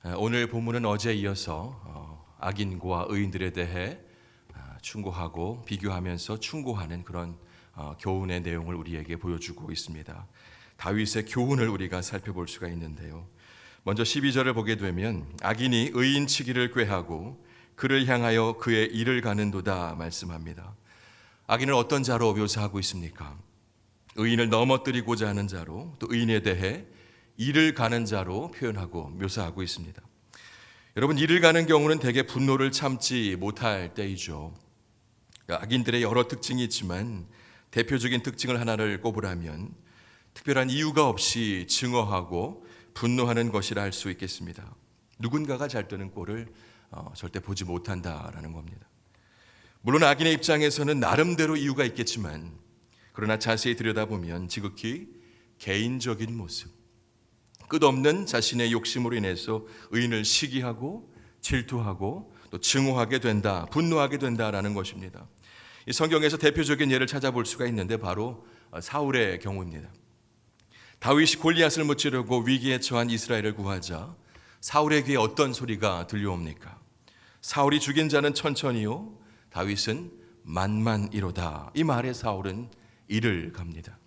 오늘 본문은 어제에 이어서 악인과 의인들에 대해 충고하고 비교하면서 충고하는 그런 교훈의 내용을 우리에게 보여주고 있습니다. 다윗의 교훈을 우리가 살펴볼 수가 있는데요. 먼저 12절을 보게 되면 악인이 의인치기를 꾀하고 그를 향하여 그의 일을 가는도다 말씀합니다. 악인을 어떤 자로 묘사하고 있습니까? 의인을 넘어뜨리고자 하는 자로, 또 의인에 대해 일을 가는 자로 표현하고 묘사하고 있습니다. 여러분, 일을 가는 경우는 대개 분노를 참지 못할 때이죠. 악인들의 여러 특징이 있지만 대표적인 특징을 하나를 꼽으라면 특별한 이유가 없이 증오하고 분노하는 것이라 할 수 있겠습니다. 누군가가 잘 되는 꼴을 절대 보지 못한다라는 겁니다. 물론 악인의 입장에서는 나름대로 이유가 있겠지만 그러나 자세히 들여다보면 지극히 개인적인 모습, 끝없는 자신의 욕심으로 인해서 의인을 시기하고 질투하고 또 증오하게 된다, 분노하게 된다라는 것입니다. 이 성경에서 대표적인 예를 찾아볼 수가 있는데 바로 사울의 경우입니다. 다윗이 골리앗을 무찌르고 위기에 처한 이스라엘을 구하자 사울의 귀에 어떤 소리가 들려옵니까? 사울이 죽인 자는 천천히요, 다윗은 만만이로다. 이 말에 사울은 이를 갑니다.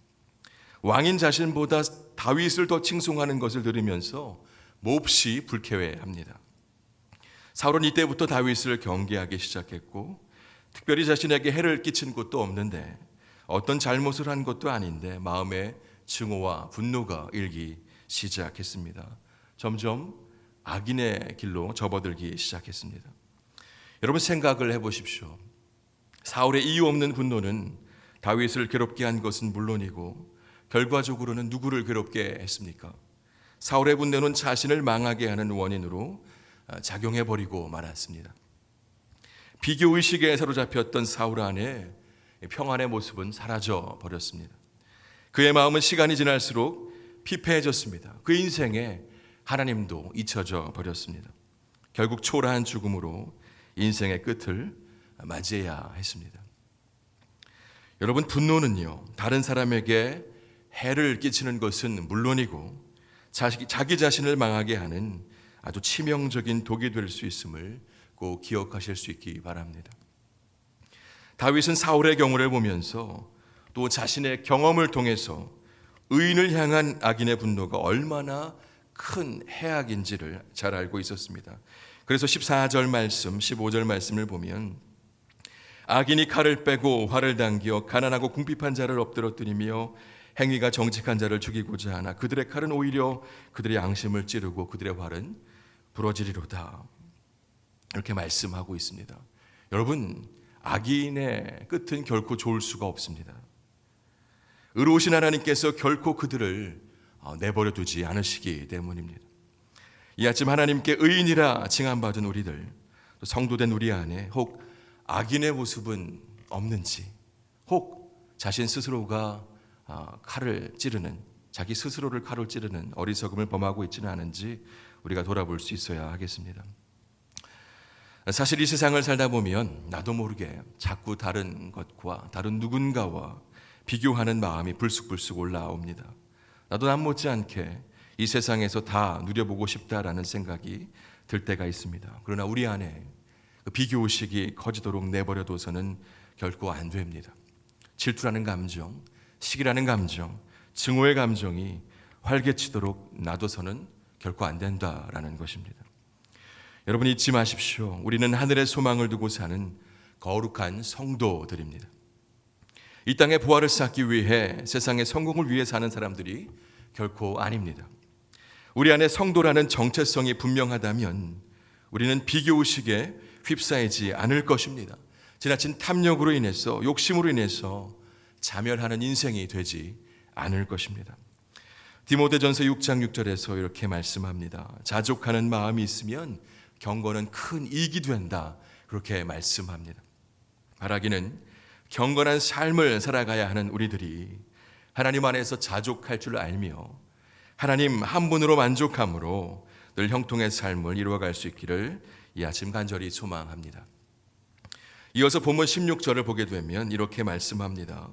왕인 자신보다 다윗을 더 칭송하는 것을 들으면서 몹시 불쾌해합니다. 사울은 이때부터 다윗을 경계하기 시작했고 특별히 자신에게 해를 끼친 것도 없는데 어떤 잘못을 한 것도 아닌데 마음에 증오와 분노가 일기 시작했습니다. 점점 악인의 길로 접어들기 시작했습니다. 여러분, 생각을 해보십시오. 사울의 이유 없는 분노는 다윗을 괴롭게 한 것은 물론이고 결과적으로는 누구를 괴롭게 했습니까? 사울의 분노는 자신을 망하게 하는 원인으로 작용해버리고 말았습니다. 비교의식에 사로잡혔던 사울 안에 평안의 모습은 사라져 버렸습니다. 그의 마음은 시간이 지날수록 피폐해졌습니다. 그 인생에 하나님도 잊혀져 버렸습니다. 결국 초라한 죽음으로 인생의 끝을 맞이해야 했습니다. 여러분, 분노는요, 다른 사람에게 해를 끼치는 것은 물론이고 자기 자신을 망하게 하는 아주 치명적인 독이 될 수 있음을 꼭 기억하실 수 있기 바랍니다. 다윗은 사울의 경우를 보면서 또 자신의 경험을 통해서 의인을 향한 악인의 분노가 얼마나 큰 해악인지를 잘 알고 있었습니다. 그래서 14절 말씀, 15절 말씀을 보면 악인이 칼을 빼고 활을 당겨 가난하고 궁핍한 자를 엎드러뜨리며 행위가 정직한 자를 죽이고자 하나 그들의 칼은 오히려 그들의 양심을 찌르고 그들의 활은 부러지리로다. 이렇게 말씀하고 있습니다. 여러분, 악인의 끝은 결코 좋을 수가 없습니다. 의로우신 하나님께서 결코 그들을 내버려 두지 않으시기 때문입니다. 이 아침 하나님께 의인이라 칭함받은 우리들, 성도된 우리 안에 혹 악인의 모습은 없는지, 혹 자신 스스로가 칼을 찌르는, 자기 스스로를 칼을 찌르는 어리석음을 범하고 있지는 않은지 우리가 돌아볼 수 있어야 하겠습니다. 사실 이 세상을 살다 보면 나도 모르게 자꾸 다른 것과 다른 누군가와 비교하는 마음이 불쑥불쑥 올라옵니다. 나도 남 못지않게 이 세상에서 다 누려보고 싶다라는 생각이 들 때가 있습니다. 그러나 우리 안에 그 비교의식이 커지도록 내버려둬서는 결코 안 됩니다. 질투라는 감정, 시기라는 감정, 증오의 감정이 활개치도록 놔둬서는 결코 안 된다라는 것입니다. 여러분, 잊지 마십시오. 우리는 하늘의 소망을 두고 사는 거룩한 성도들입니다. 이 땅의 부활을 쌓기 위해 세상의 성공을 위해 사는 사람들이 결코 아닙니다. 우리 안에 성도라는 정체성이 분명하다면 우리는 비교의식에 휩싸이지 않을 것입니다. 지나친 탐욕으로 인해서, 욕심으로 인해서 자멸하는 인생이 되지 않을 것입니다. 디모데전서 6장 6절에서 이렇게 말씀합니다. 자족하는 마음이 있으면 경건은 큰 이익이 된다. 그렇게 말씀합니다. 바라기는 경건한 삶을 살아가야 하는 우리들이 하나님 안에서 자족할 줄 알며 하나님 한 분으로 만족함으로 늘 형통의 삶을 이루어갈 수 있기를 이 아침 간절히 소망합니다. 이어서 본문 16절을 보게 되면 이렇게 말씀합니다.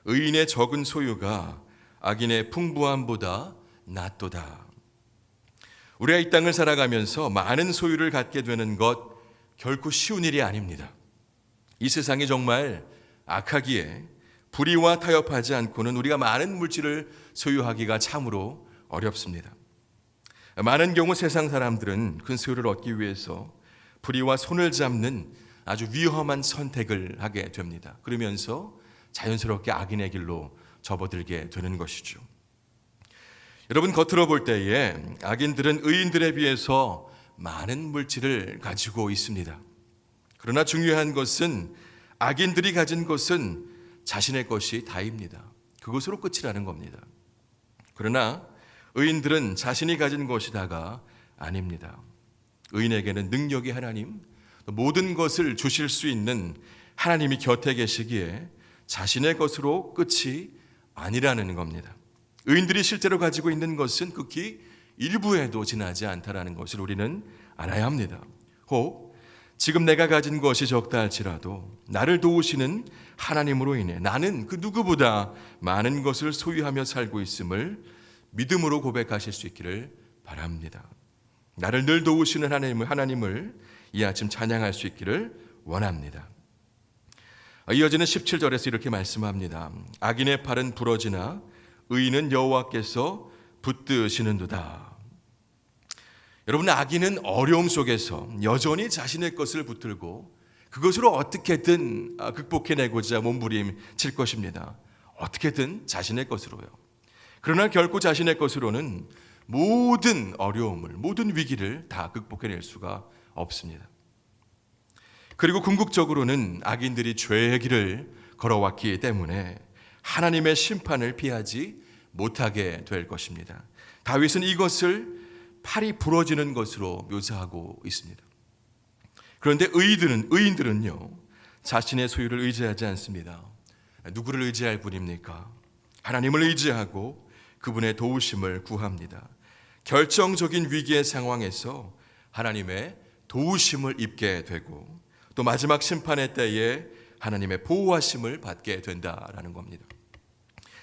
의인의 적은 소유가 악인의 풍부함보다 낫도다. 우리가 이 땅을 살아가면서 많은 소유를 갖게 되는 것 결코 쉬운 일이 아닙니다. 이 세상이 정말 악하기에 불의와 타협하지 않고는 우리가 많은 물질을 소유하기가 참으로 어렵습니다. 많은 경우 세상 사람들은 큰 소유를 얻기 위해서 불의와 손을 잡는 아주 위험한 선택을 하게 됩니다. 그러면서 자연스럽게 악인의 길로 접어들게 되는 것이죠. 여러분, 겉으로 볼 때에 악인들은 의인들에 비해서 많은 물질을 가지고 있습니다. 그러나 중요한 것은 악인들이 가진 것은 자신의 것이 다입니다. 그것으로 끝이라는 겁니다. 그러나 의인들은 자신이 가진 것이 다가 아닙니다. 의인에게는 능력이 하나님, 모든 것을 주실 수 있는 하나님이 곁에 계시기에 자신의 것으로 끝이 아니라는 겁니다. 의인들이 실제로 가지고 있는 것은 극히 일부에도 지나지 않다라는 것을 우리는 알아야 합니다. 혹 지금 내가 가진 것이 적다 할지라도 나를 도우시는 하나님으로 인해 나는 그 누구보다 많은 것을 소유하며 살고 있음을 믿음으로 고백하실 수 있기를 바랍니다. 나를 늘 도우시는 하나님을 이 아침 찬양할 수 있기를 원합니다. 이어지는 17절에서 이렇게 말씀합니다. 악인의 팔은 부러지나 의인은 여호와께서 붙드시는도다. 여러분, 악인은 어려움 속에서 여전히 자신의 것을 붙들고 그것으로 어떻게든 극복해내고자 몸부림칠 것입니다. 어떻게든 자신의 것으로요. 그러나 결코 자신의 것으로는 모든 어려움을, 모든 위기를 다 극복해낼 수가 없습니다. 그리고 궁극적으로는 악인들이 죄의 길을 걸어왔기 때문에 하나님의 심판을 피하지 못하게 될 것입니다. 다윗은 이것을 팔이 부러지는 것으로 묘사하고 있습니다. 그런데 의인들은요, 자신의 소유를 의지하지 않습니다. 누구를 의지할 뿐입니까? 하나님을 의지하고 그분의 도우심을 구합니다. 결정적인 위기의 상황에서 하나님의 도우심을 입게 되고 또 마지막 심판의 때에 하나님의 보호하심을 받게 된다라는 겁니다.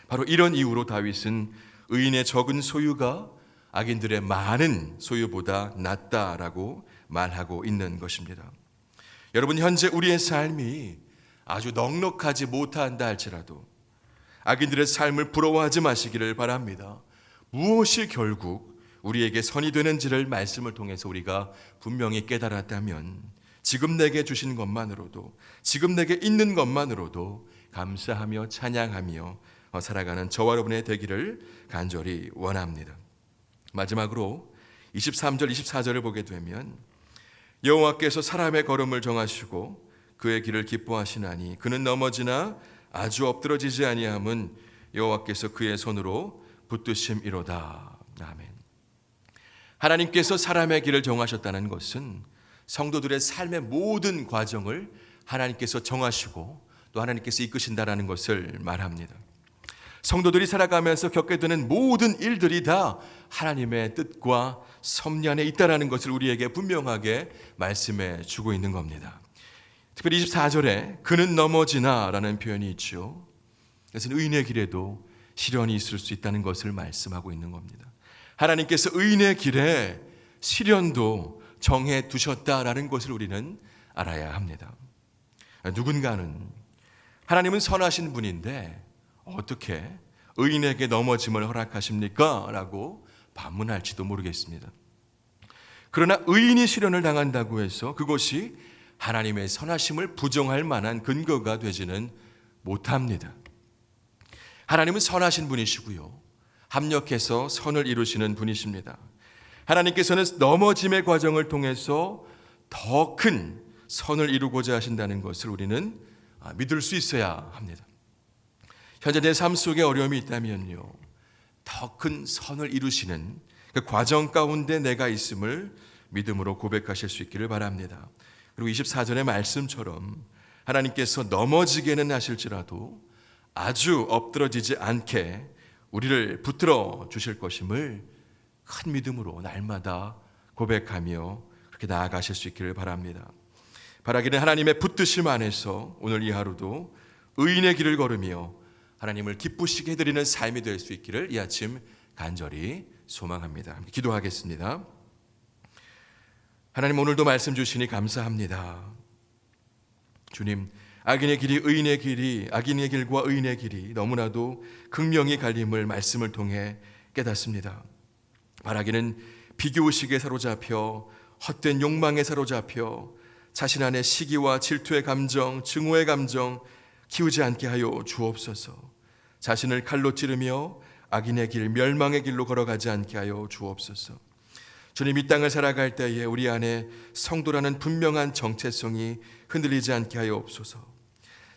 바로 이런 이유로 다윗은 의인의 적은 소유가 악인들의 많은 소유보다 낫다라고 말하고 있는 것입니다. 여러분, 현재 우리의 삶이 아주 넉넉하지 못한다 할지라도 악인들의 삶을 부러워하지 마시기를 바랍니다. 무엇이 결국 우리에게 선이 되는지를 말씀을 통해서 우리가 분명히 깨달았다면 지금 내게 주신 것만으로도, 지금 내게 있는 것만으로도 감사하며 찬양하며 살아가는 저와 여러분의 되기를 간절히 원합니다. 마지막으로 23절, 24절을 보게 되면 여호와께서 사람의 걸음을 정하시고 그의 길을 기뻐하시나니 그는 넘어지나 아주 엎드러지지 아니함은 여호와께서 그의 손으로 붙드심이로다. 아멘. 하나님께서 사람의 길을 정하셨다는 것은 성도들의 삶의 모든 과정을 하나님께서 정하시고 또 하나님께서 이끄신다라는 것을 말합니다. 성도들이 살아가면서 겪게 되는 모든 일들이 다 하나님의 뜻과 섭리 안에 있다라는 것을 우리에게 분명하게 말씀해 주고 있는 겁니다. 특별히 24절에 그는 넘어지나 라는 표현이 있죠. 그래서 의인의 길에도 시련이 있을 수 있다는 것을 말씀하고 있는 겁니다. 하나님께서 의인의 길에 시련도 정해 두셨다라는 것을 우리는 알아야 합니다. 누군가는 하나님은 선하신 분인데 어떻게 의인에게 넘어짐을 허락하십니까? 라고 반문할지도 모르겠습니다. 그러나 의인이 시련을 당한다고 해서 그것이 하나님의 선하심을 부정할 만한 근거가 되지는 못합니다. 하나님은 선하신 분이시고요, 합력해서 선을 이루시는 분이십니다. 하나님께서는 넘어짐의 과정을 통해서 더 큰 선을 이루고자 하신다는 것을 우리는 믿을 수 있어야 합니다. 현재 내 삶 속에 어려움이 있다면요, 더 큰 선을 이루시는 그 과정 가운데 내가 있음을 믿음으로 고백하실 수 있기를 바랍니다. 그리고 24절의 말씀처럼 하나님께서 넘어지게는 하실지라도 아주 엎드러지지 않게 우리를 붙들어 주실 것임을 큰 믿음으로 날마다 고백하며 그렇게 나아가실 수 있기를 바랍니다. 바라기는 하나님의 붙드심 안에서 오늘 이 하루도 의인의 길을 걸으며 하나님을 기쁘시게 해드리는 삶이 될 수 있기를 이 아침 간절히 소망합니다. 기도하겠습니다. 하나님, 오늘도 말씀 주시니 감사합니다. 주님, 악인의 길이 의인의 길이, 악인의 길과 의인의 길이 너무나도 극명히 갈림을 말씀을 통해 깨닫습니다. 바라기는 비교의식에 사로잡혀 헛된 욕망에 사로잡혀 자신 안에 시기와 질투의 감정, 증오의 감정 키우지 않게 하여 주옵소서. 자신을 칼로 찌르며 악인의 길, 멸망의 길로 걸어가지 않게 하여 주옵소서. 주님, 이 땅을 살아갈 때에 우리 안에 성도라는 분명한 정체성이 흔들리지 않게 하여 없소서.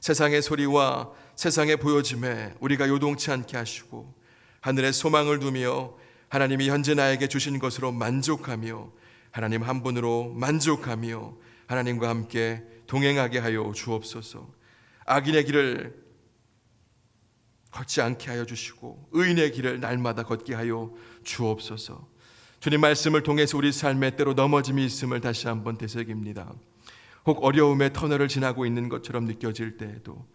세상의 소리와 세상의 보여짐에 우리가 요동치 않게 하시고 하늘에 소망을 두며 하나님이 현재 나에게 주신 것으로 만족하며 하나님 한 분으로 만족하며 하나님과 함께 동행하게 하여 주옵소서. 악인의 길을 걷지 않게 하여 주시고 의인의 길을 날마다 걷게 하여 주옵소서. 주님, 말씀을 통해서 우리 삶에 때로 넘어짐이 있음을 다시 한번 되새깁니다. 혹 어려움의 터널을 지나고 있는 것처럼 느껴질 때에도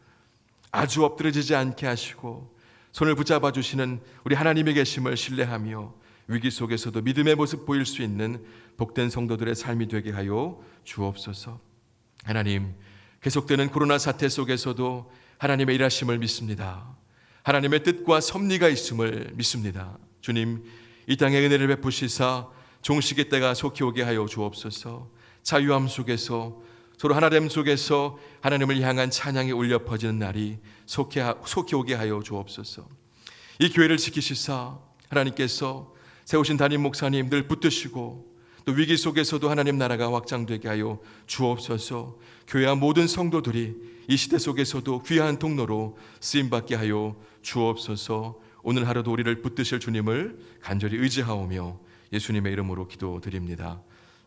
아주 엎드러지지 않게 하시고 손을 붙잡아 주시는 우리 하나님의 계심을 신뢰하며 위기 속에서도 믿음의 모습 보일 수 있는 복된 성도들의 삶이 되게 하여 주옵소서. 하나님, 계속되는 코로나 사태 속에서도 하나님의 일하심을 믿습니다. 하나님의 뜻과 섭리가 있음을 믿습니다. 주님, 이 땅에 은혜를 베푸시사 종식의 때가 속히 오게 하여 주옵소서. 자유함 속에서 서로 하나됨 속에서 하나님을 향한 찬양이 울려 퍼지는 날이 속히 오게 하여 주옵소서. 이 교회를 지키시사 하나님께서 세우신 담임 목사님 늘 붙드시고 또 위기 속에서도 하나님 나라가 확장되게 하여 주옵소서. 교회와 모든 성도들이 이 시대 속에서도 귀한 통로로 쓰임받게 하여 주옵소서. 오늘 하루도 우리를 붙드실 주님을 간절히 의지하오며 예수님의 이름으로 기도드립니다.